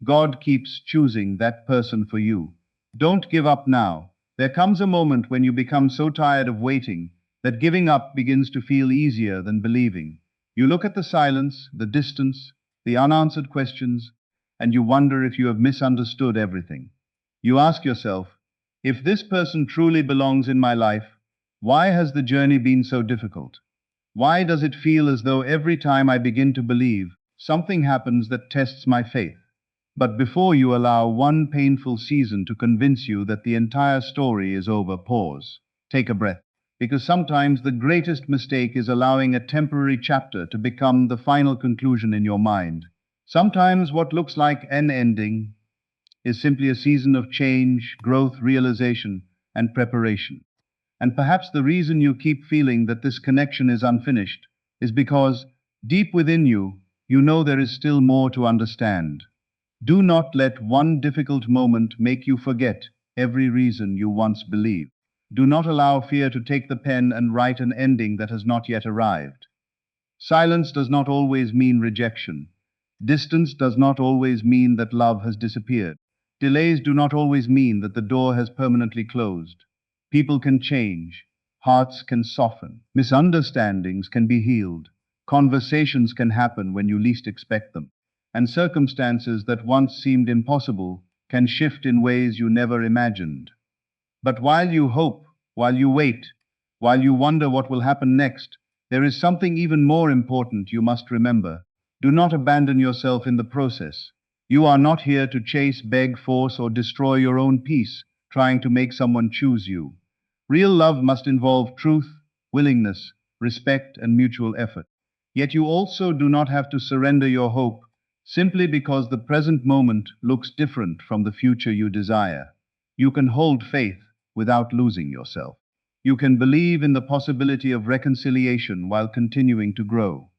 God keeps choosing that person for you. Don't give up now. There comes a moment when you become so tired of waiting that giving up begins to feel easier than believing. You look at the silence, the distance, the unanswered questions, and you wonder if you have misunderstood everything. You ask yourself, if this person truly belongs in my life, why has the journey been so difficult? Why does it feel as though every time I begin to believe, something happens that tests my faith? But before you allow one painful season to convince you that the entire story is over, pause. Take a breath. Because sometimes the greatest mistake is allowing a temporary chapter to become the final conclusion in your mind. Sometimes what looks like an ending is simply a season of change, growth, realization, and preparation. And perhaps the reason you keep feeling that this connection is unfinished is because, deep within you, you know there is still more to understand. Do not let one difficult moment make you forget every reason you once believed. Do not allow fear to take the pen and write an ending that has not yet arrived. Silence does not always mean rejection. Distance does not always mean that love has disappeared. Delays do not always mean that the door has permanently closed. People can change, hearts can soften, misunderstandings can be healed, conversations can happen when you least expect them, and circumstances that once seemed impossible can shift in ways you never imagined. But while you hope, while you wait, while you wonder what will happen next, there is something even more important you must remember. Do not abandon yourself in the process. You are not here to chase, beg, force, or destroy your own peace, trying to make someone choose you. Real love must involve truth, willingness, respect, and mutual effort. Yet you also do not have to surrender your hope simply because the present moment looks different from the future you desire. You can hold faith without losing yourself. You can believe in the possibility of reconciliation while continuing to grow.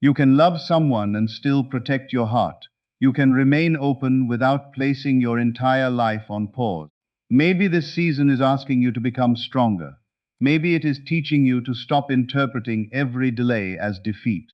You can love someone and still protect your heart. You can remain open without placing your entire life on pause. Maybe this season is asking you to become stronger. Maybe it is teaching you to stop interpreting every delay as defeat.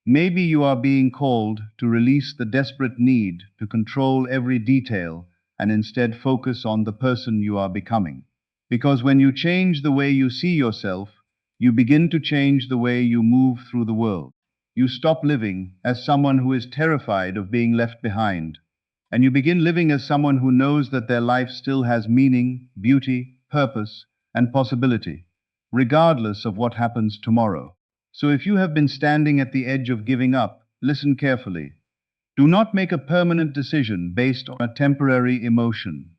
Maybe you are being called to release the desperate need to control every detail and instead focus on the person you are becoming. Because when you change the way you see yourself, you begin to change the way you move through the world. You stop living as someone who is terrified of being left behind, and you begin living as someone who knows that their life still has meaning, beauty, purpose, and possibility, regardless of what happens tomorrow. So if you have been standing at the edge of giving up, listen carefully. Do not make a permanent decision based on a temporary emotion.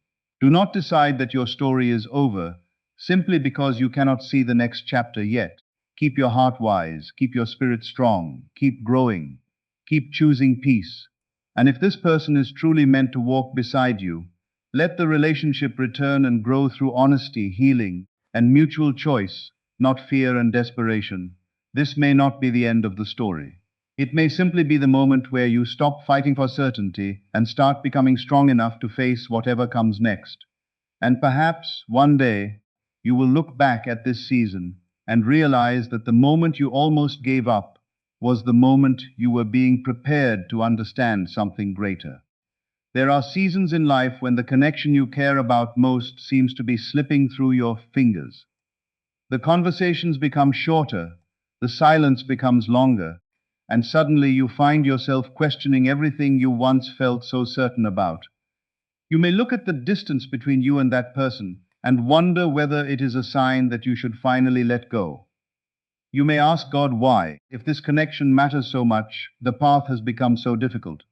Do not decide that your story is over simply because you cannot see the next chapter yet. Keep your heart wise, keep your spirit strong, keep growing, keep choosing peace. And if this person is truly meant to walk beside you, let the relationship return and grow through honesty, healing, and mutual choice, not fear and desperation. This may not be the end of the story. It may simply be the moment where you stop fighting for certainty and start becoming strong enough to face whatever comes next. And perhaps one day you will look back at this season and realize that the moment you almost gave up was the moment you were being prepared to understand something greater. There are seasons in life when the connection you care about most seems to be slipping through your fingers. The conversations become shorter, the silence becomes longer, and suddenly you find yourself questioning everything you once felt so certain about. You may look at the distance between you and that person and wonder whether it is a sign that you should finally let go. You may ask God why, if this connection matters so much, the path has become so difficult.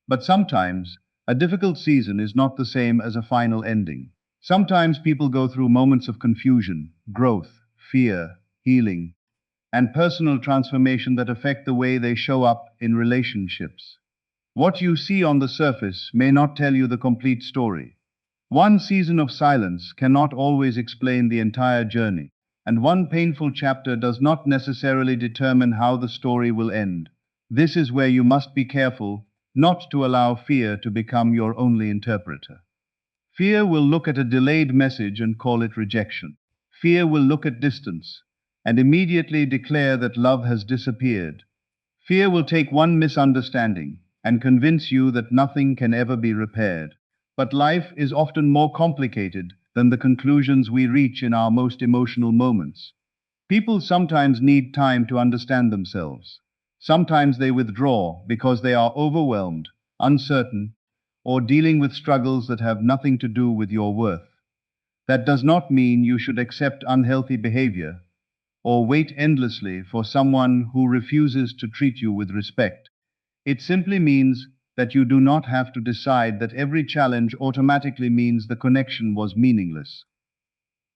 But sometimes, a difficult season is not the same as a final ending. Sometimes people go through moments of confusion, growth, fear, healing, and personal transformation that affect the way they show up in relationships. What you see on the surface may not tell you the complete story. One season of silence cannot always explain the entire journey, and one painful chapter does not necessarily determine how the story will end. This is where you must be careful not to allow fear to become your only interpreter. Fear will look at a delayed message and call it rejection. Fear will look at distance and immediately declare that love has disappeared. Fear will take one misunderstanding, and convince you that nothing can ever be repaired. But life is often more complicated than the conclusions we reach in our most emotional moments. People sometimes need time to understand themselves. Sometimes they withdraw because they are overwhelmed, uncertain, or dealing with struggles that have nothing to do with your worth. That does not mean you should accept unhealthy behavior or wait endlessly for someone who refuses to treat you with respect. It simply means that you do not have to decide that every challenge automatically means the connection was meaningless.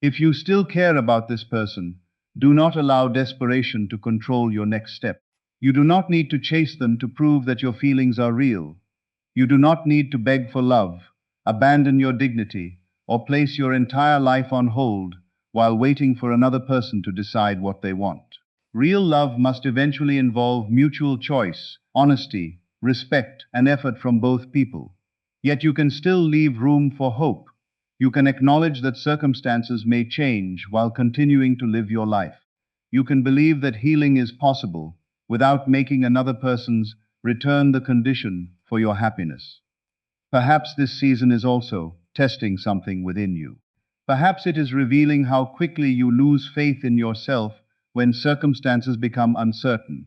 If you still care about this person, do not allow desperation to control your next step. You do not need to chase them to prove that your feelings are real. You do not need to beg for love, abandon your dignity, or place your entire life on hold while waiting for another person to decide what they want. Real love must eventually involve mutual choice, honesty, respect, and effort from both people. Yet you can still leave room for hope. You can acknowledge that circumstances may change while continuing to live your life. You can believe that healing is possible without making another person's return the condition for your happiness. Perhaps this season is also testing something within you. Perhaps it is revealing how quickly you lose faith in yourself when circumstances become uncertain.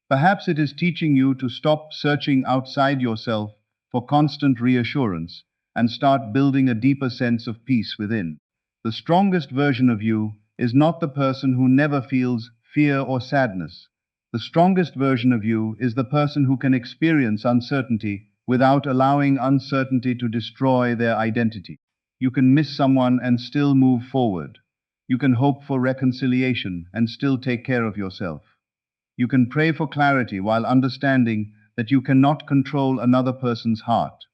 Perhaps it is teaching you to stop searching outside yourself for constant reassurance and start building a deeper sense of peace within. The strongest version of you is not the person who never feels fear or sadness. The strongest version of you is the person who can experience uncertainty without allowing uncertainty to destroy their identity. You can miss someone and still move forward. You can hope for reconciliation and still take care of yourself. You can pray for clarity while understanding that you cannot control another person's heart.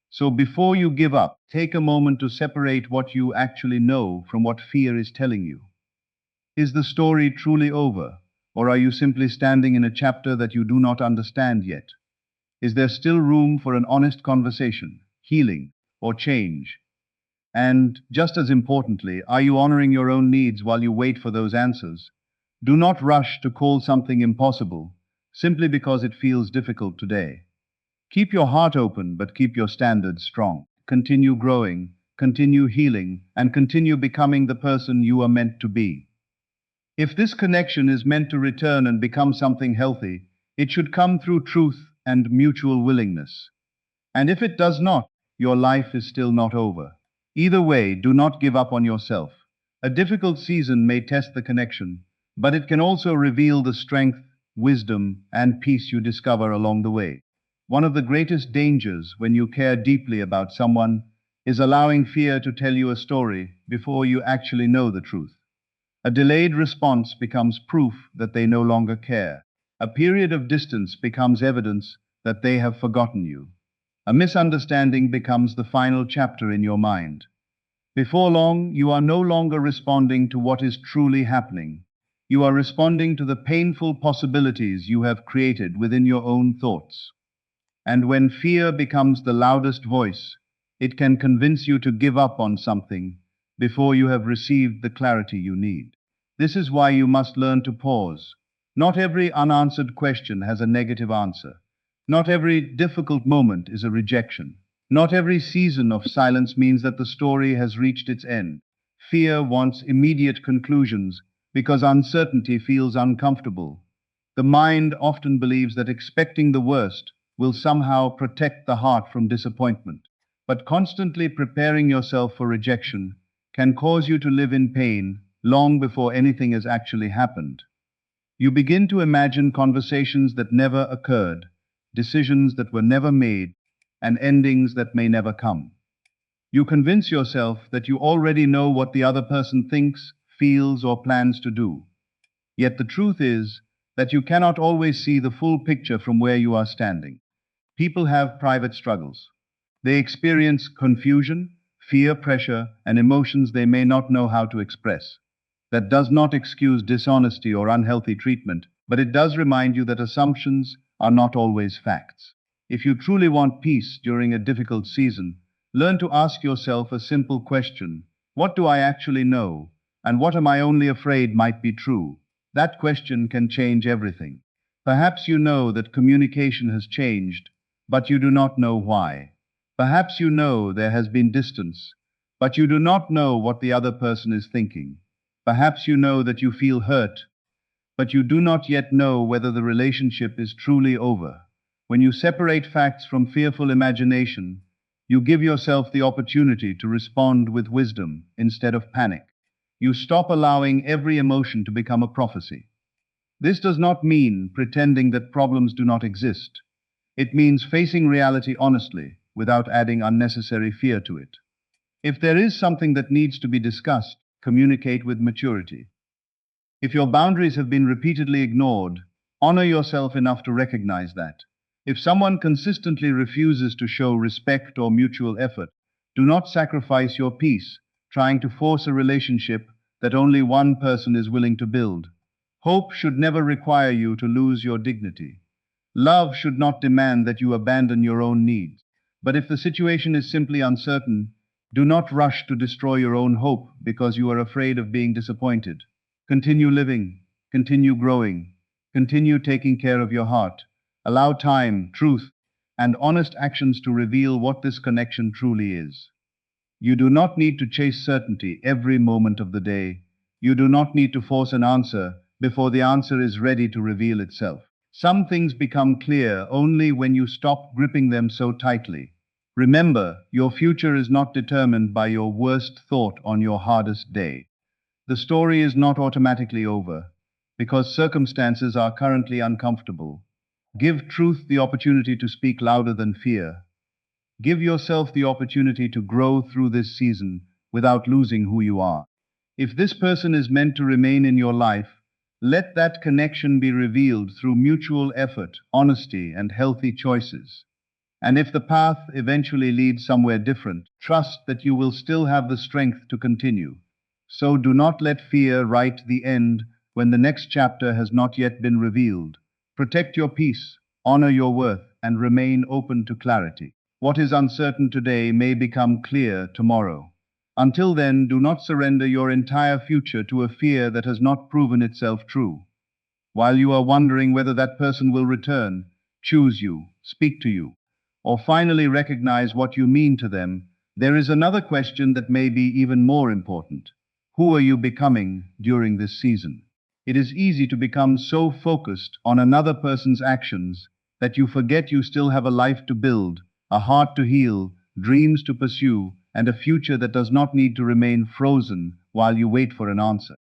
So before you give up, take a moment to separate what you actually know from what fear is telling you. Is the story truly over, or are you simply standing in a chapter that you do not understand yet? Is there still room for an honest conversation, healing, or change? And, just as importantly, are you honoring your own needs while you wait for those answers? Do not rush to call something impossible simply because it feels difficult today. Keep your heart open, but keep your standards strong. Continue growing, continue healing, and continue becoming the person you are meant to be. If this connection is meant to return and become something healthy, it should come through truth and mutual willingness. And if it does not, your life is still not over. Either way, do not give up on yourself. A difficult season may test the connection, but it can also reveal the strength, wisdom, and peace you discover along the way. One of the greatest dangers when you care deeply about someone is allowing fear to tell you a story before you actually know the truth. A delayed response becomes proof that they no longer care. A period of distance becomes evidence that they have forgotten you. A misunderstanding becomes the final chapter in your mind. Before long, you are no longer responding to what is truly happening. You are responding to the painful possibilities you have created within your own thoughts. And when fear becomes the loudest voice, it can convince you to give up on something before you have received the clarity you need. This is why you must learn to pause. Not every unanswered question has a negative answer. Not every difficult moment is a rejection. Not every season of silence means that the story has reached its end. Fear wants immediate conclusions because uncertainty feels uncomfortable. The mind often believes that expecting the worst will somehow protect the heart from disappointment. But constantly preparing yourself for rejection can cause you to live in pain long before anything has actually happened. You begin to imagine conversations that never occurred, decisions that were never made, and endings that may never come. You convince yourself that you already know what the other person thinks, feels, or plans to do. Yet the truth is that you cannot always see the full picture from where you are standing. People have private struggles. They experience confusion, fear, pressure, and emotions they may not know how to express. That does not excuse dishonesty or unhealthy treatment, but it does remind you that assumptions are not always facts. If you truly want peace during a difficult season, learn to ask yourself a simple question. What do I actually know? And what am I only afraid might be true? That question can change everything. Perhaps you know that communication has changed, but you do not know why. Perhaps you know there has been distance, but you do not know what the other person is thinking. Perhaps you know that you feel hurt, but you do not yet know whether the relationship is truly over. When you separate facts from fearful imagination, you give yourself the opportunity to respond with wisdom instead of panic. You stop allowing every emotion to become a prophecy. This does not mean pretending that problems do not exist. It means facing reality honestly without adding unnecessary fear to it. If there is something that needs to be discussed, communicate with maturity. If your boundaries have been repeatedly ignored, honor yourself enough to recognize that. If someone consistently refuses to show respect or mutual effort, do not sacrifice your peace trying to force a relationship that only one person is willing to build. Hope should never require you to lose your dignity. Love should not demand that you abandon your own needs. But if the situation is simply uncertain, do not rush to destroy your own hope because you are afraid of being disappointed. Continue living, continue growing, continue taking care of your heart. Allow time, truth, and honest actions to reveal what this connection truly is. You do not need to chase certainty every moment of the day. You do not need to force an answer before the answer is ready to reveal itself. Some things become clear only when you stop gripping them so tightly. Remember, your future is not determined by your worst thought on your hardest day. The story is not automatically over because circumstances are currently uncomfortable. Give truth the opportunity to speak louder than fear. Give yourself the opportunity to grow through this season without losing who you are. If this person is meant to remain in your life, let that connection be revealed through mutual effort, honesty, and healthy choices. And if the path eventually leads somewhere different, trust that you will still have the strength to continue. So do not let fear write the end when the next chapter has not yet been revealed. Protect your peace, honor your worth, and remain open to clarity. What is uncertain today may become clear tomorrow. Until then, do not surrender your entire future to a fear that has not proven itself true. While you are wondering whether that person will return, choose you, speak to you, or finally recognize what you mean to them, there is another question that may be even more important. Who are you becoming during this season? It is easy to become so focused on another person's actions that you forget you still have a life to build, a heart to heal, dreams to pursue, and a future that does not need to remain frozen while you wait for an answer.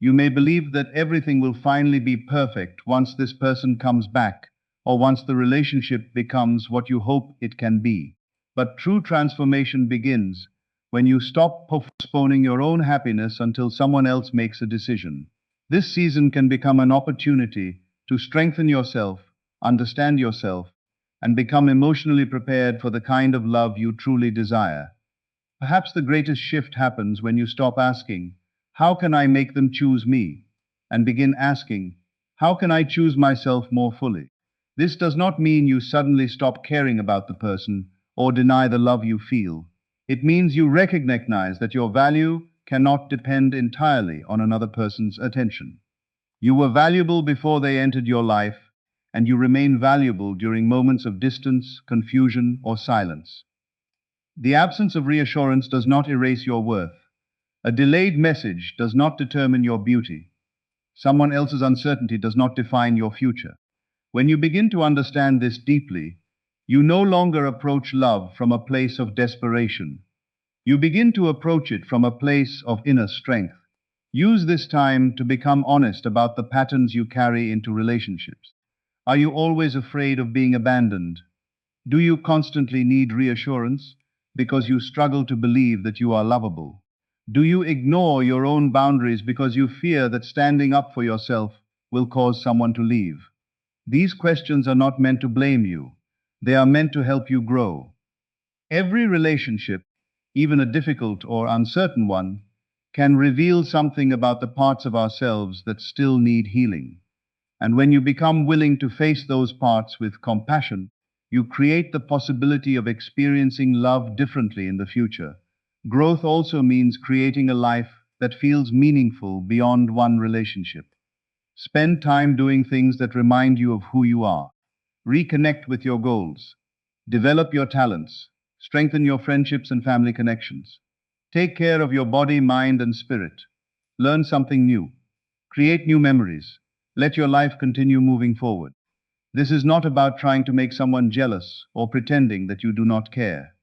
You may believe that everything will finally be perfect once this person comes back, or once the relationship becomes what you hope it can be. But true transformation begins when you stop postponing your own happiness until someone else makes a decision. This season can become an opportunity to strengthen yourself, understand yourself, and become emotionally prepared for the kind of love you truly desire. Perhaps the greatest shift happens when you stop asking, how can I make them choose me? And begin asking, how can I choose myself more fully? This does not mean you suddenly stop caring about the person or deny the love you feel. It means you recognize that your value cannot depend entirely on another person's attention. You were valuable before they entered your life, and you remain valuable during moments of distance, confusion, or silence. The absence of reassurance does not erase your worth. A delayed message does not determine your beauty. Someone else's uncertainty does not define your future. When you begin to understand this deeply, you no longer approach love from a place of desperation. You begin to approach it from a place of inner strength. Use this time to become honest about the patterns you carry into relationships. Are you always afraid of being abandoned? Do you constantly need reassurance because you struggle to believe that you are lovable? Do you ignore your own boundaries because you fear that standing up for yourself will cause someone to leave? These questions are not meant to blame you. They are meant to help you grow. Every relationship, even a difficult or uncertain one, can reveal something about the parts of ourselves that still need healing. And when you become willing to face those parts with compassion, you create the possibility of experiencing love differently in the future. Growth also means creating a life that feels meaningful beyond one relationship. Spend time doing things that remind you of who you are. Reconnect with your goals. Develop your talents. Strengthen your friendships and family connections. Take care of your body, mind, and spirit. Learn something new. Create new memories. Let your life continue moving forward. This is not about trying to make someone jealous or pretending that you do not care.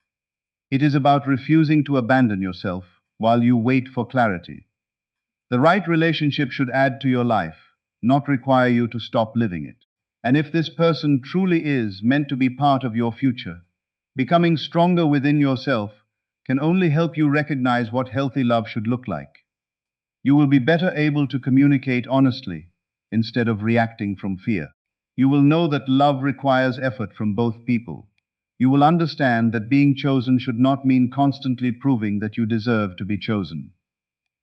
It is about refusing to abandon yourself while you wait for clarity. The right relationship should add to your life, not require you to stop living it. And if this person truly is meant to be part of your future, becoming stronger within yourself can only help you recognize what healthy love should look like. You will be better able to communicate honestly instead of reacting from fear. You will know that love requires effort from both people. You will understand that being chosen should not mean constantly proving that you deserve to be chosen.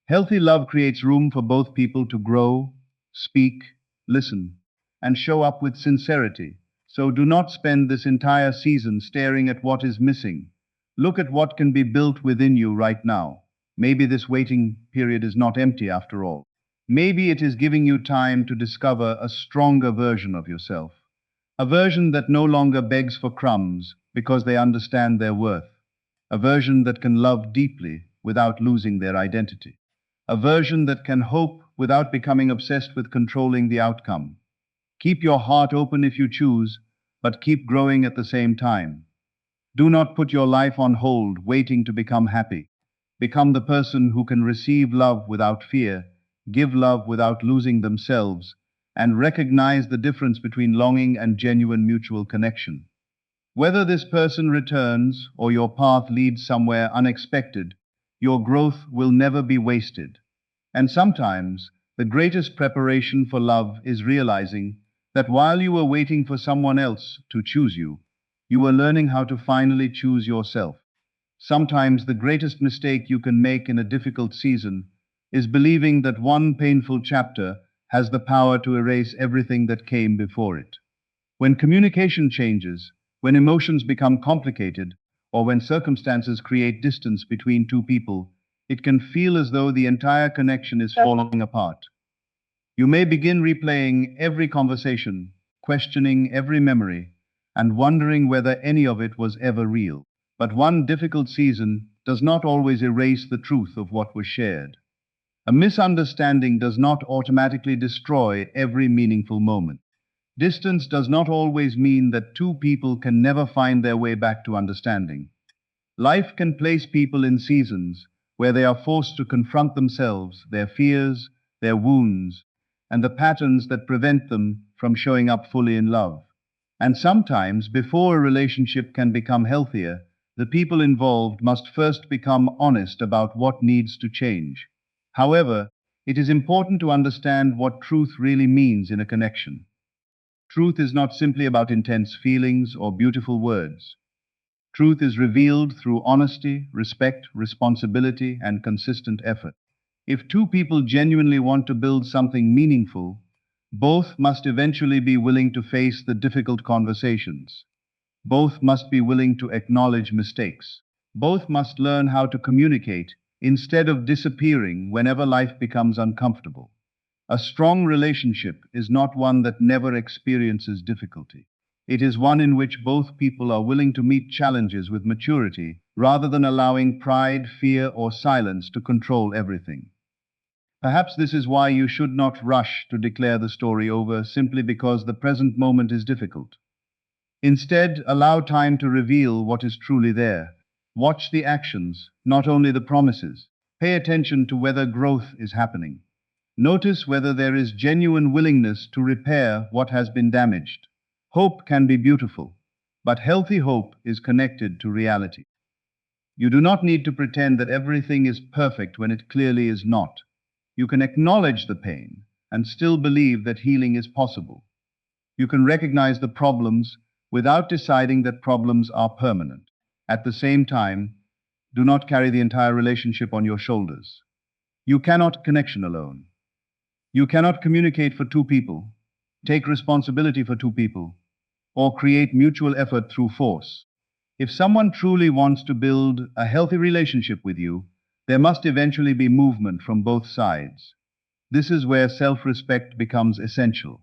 Healthy love creates room for both people to grow, speak, listen, and show up with sincerity. So do not spend this entire season staring at what is missing. Look at what can be built within you right now. Maybe this waiting period is not empty after all. Maybe it is giving you time to discover a stronger version of yourself. A version that no longer begs for crumbs because they understand their worth. A version that can love deeply without losing their identity. A version that can hope without becoming obsessed with controlling the outcome. Keep your heart open if you choose, but keep growing at the same time. Do not put your life on hold waiting to become happy. Become the person who can receive love without fear, give love without losing themselves, and recognize the difference between longing and genuine mutual connection. Whether this person returns or your path leads somewhere unexpected, your growth will never be wasted. And sometimes, the greatest preparation for love is realizing that while you were waiting for someone else to choose you, you were learning how to finally choose yourself. Sometimes the greatest mistake you can make in a difficult season is believing that one painful chapter has the power to erase everything that came before it. When communication changes, when emotions become complicated, or when circumstances create distance between two people, it can feel as though the entire connection is falling apart. You may begin replaying every conversation, questioning every memory, and wondering whether any of it was ever real. But one difficult season does not always erase the truth of what was shared. A misunderstanding does not automatically destroy every meaningful moment. Distance does not always mean that two people can never find their way back to understanding. Life can place people in seasons where they are forced to confront themselves, their fears, their wounds, and the patterns that prevent them from showing up fully in love. And sometimes, before a relationship can become healthier, the people involved must first become honest about what needs to change. However, it is important to understand what truth really means in a connection. Truth is not simply about intense feelings or beautiful words. Truth is revealed through honesty, respect, responsibility, and consistent effort. If two people genuinely want to build something meaningful, both must eventually be willing to face the difficult conversations. Both must be willing to acknowledge mistakes. Both must learn how to communicate instead of disappearing whenever life becomes uncomfortable. A strong relationship is not one that never experiences difficulty. It is one in which both people are willing to meet challenges with maturity rather than allowing pride, fear, or silence to control everything. Perhaps this is why you should not rush to declare the story over simply because the present moment is difficult. Instead, allow time to reveal what is truly there. Watch the actions, not only the promises. Pay attention to whether growth is happening. Notice whether there is genuine willingness to repair what has been damaged. Hope can be beautiful, but healthy hope is connected to reality. You do not need to pretend that everything is perfect when it clearly is not. You can acknowledge the pain and still believe that healing is possible. You can recognize the problems without deciding that problems are permanent. At the same time, do not carry the entire relationship on your shoulders. You cannot connection alone. You cannot communicate for two people, take responsibility for two people, or create mutual effort through force. If someone truly wants to build a healthy relationship with you, there must eventually be movement from both sides. This is where self-respect becomes essential.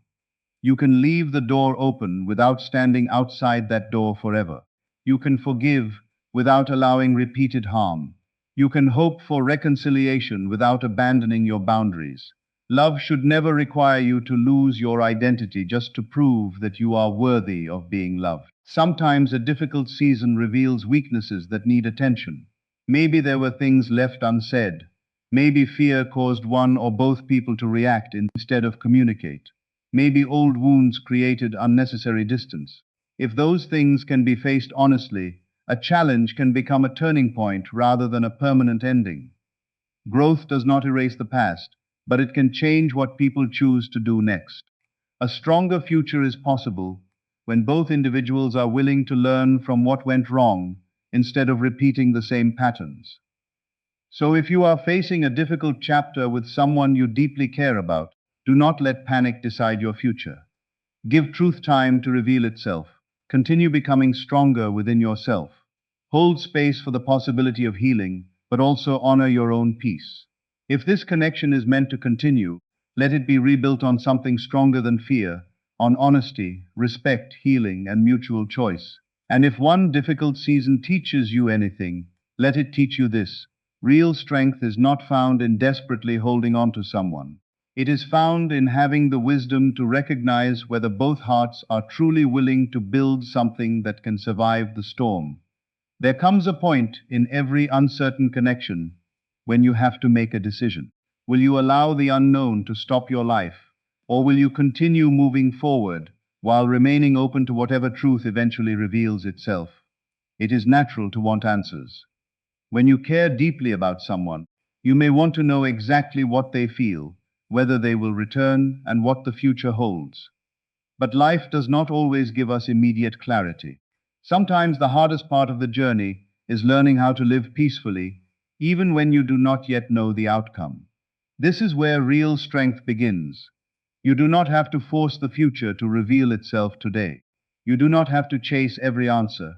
You can leave the door open without standing outside that door forever. You can forgive without allowing repeated harm. You can hope for reconciliation without abandoning your boundaries. Love should never require you to lose your identity just to prove that you are worthy of being loved. Sometimes a difficult season reveals weaknesses that need attention. Maybe there were things left unsaid. Maybe fear caused one or both people to react instead of communicate. Maybe old wounds created unnecessary distance. If those things can be faced honestly, a challenge can become a turning point rather than a permanent ending. Growth does not erase the past, but it can change what people choose to do next. A stronger future is possible when both individuals are willing to learn from what went wrong instead of repeating the same patterns. So if you are facing a difficult chapter with someone you deeply care about, do not let panic decide your future. Give truth time to reveal itself. Continue becoming stronger within yourself. Hold space for the possibility of healing, but also honor your own peace. If this connection is meant to continue, let it be rebuilt on something stronger than fear, on honesty, respect, healing, and mutual choice. And if one difficult season teaches you anything, let it teach you this. Real strength is not found in desperately holding on to someone. It is found in having the wisdom to recognize whether both hearts are truly willing to build something that can survive the storm. There comes a point in every uncertain connection when you have to make a decision. Will you allow the unknown to stop your life, or will you continue moving forward while remaining open to whatever truth eventually reveals itself? It is natural to want answers. When you care deeply about someone, you may want to know exactly what they feel, whether they will return, and what the future holds. But life does not always give us immediate clarity. Sometimes the hardest part of the journey is learning how to live peacefully, even when you do not yet know the outcome. This is where real strength begins. You do not have to force the future to reveal itself today. You do not have to chase every answer.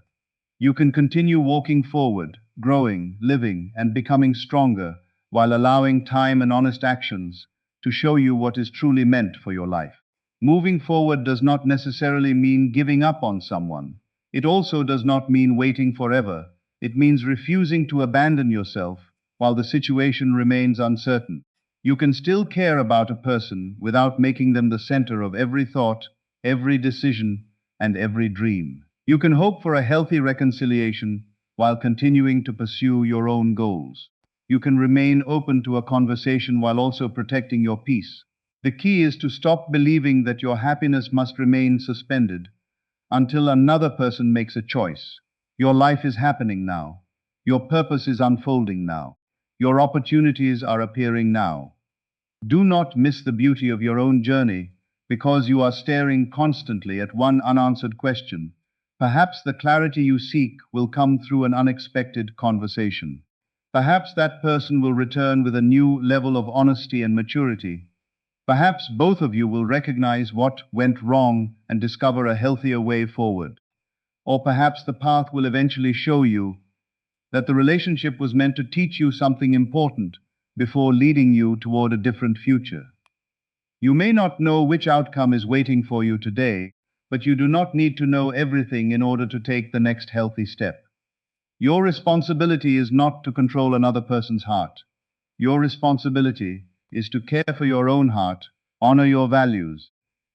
You can continue walking forward, growing, living, and becoming stronger while allowing time and honest actions to show you what is truly meant for your life. Moving forward does not necessarily mean giving up on someone. It also does not mean waiting forever. It means refusing to abandon yourself while the situation remains uncertain. You can still care about a person without making them the center of every thought, every decision, and every dream. You can hope for a healthy reconciliation while continuing to pursue your own goals. You can remain open to a conversation while also protecting your peace. The key is to stop believing that your happiness must remain suspended until another person makes a choice. Your life is happening now. Your purpose is unfolding now. Your opportunities are appearing now. Do not miss the beauty of your own journey because you are staring constantly at one unanswered question. Perhaps the clarity you seek will come through an unexpected conversation. Perhaps that person will return with a new level of honesty and maturity. Perhaps both of you will recognize what went wrong and discover a healthier way forward. Or perhaps the path will eventually show you that the relationship was meant to teach you something important before leading you toward a different future. You may not know which outcome is waiting for you today, but you do not need to know everything in order to take the next healthy step. Your responsibility is not to control another person's heart. Your responsibility is to care for your own heart, honor your values,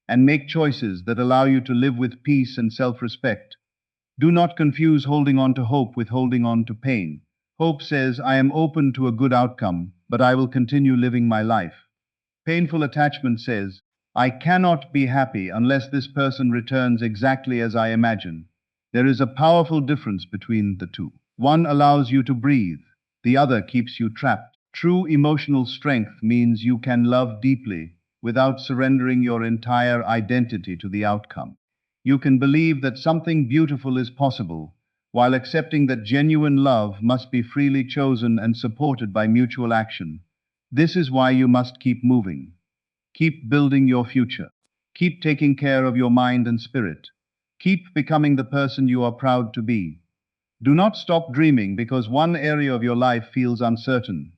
and make choices that allow you to live with peace and self-respect. Do not confuse holding on to hope with holding on to pain. Hope says, I am open to a good outcome, but I will continue living my life. Painful attachment says, I cannot be happy unless this person returns exactly as I imagine. There is a powerful difference between the two. One allows you to breathe, the other keeps you trapped. True emotional strength means you can love deeply without surrendering your entire identity to the outcome. You can believe that something beautiful is possible, while accepting that genuine love must be freely chosen and supported by mutual action. This is why you must keep moving. Keep building your future. Keep taking care of your mind and spirit. Keep becoming the person you are proud to be. Do not stop dreaming because one area of your life feels uncertain.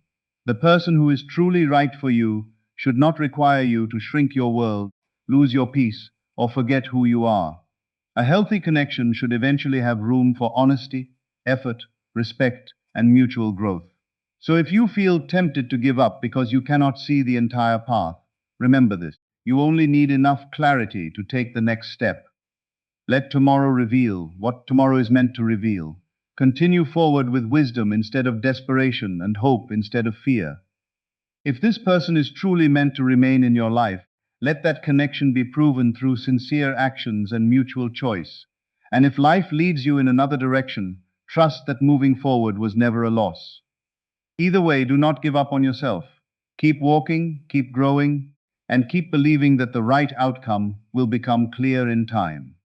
The person who is truly right for you should not require you to shrink your world, lose your peace, or forget who you are. A healthy connection should eventually have room for honesty, effort, respect, and mutual growth. So if you feel tempted to give up because you cannot see the entire path, remember this. You only need enough clarity to take the next step. Let tomorrow reveal what tomorrow is meant to reveal. Continue forward with wisdom instead of desperation and hope instead of fear. If this person is truly meant to remain in your life, let that connection be proven through sincere actions and mutual choice. And if life leads you in another direction, trust that moving forward was never a loss. Either way, do not give up on yourself. Keep walking, keep growing, and keep believing that the right outcome will become clear in time.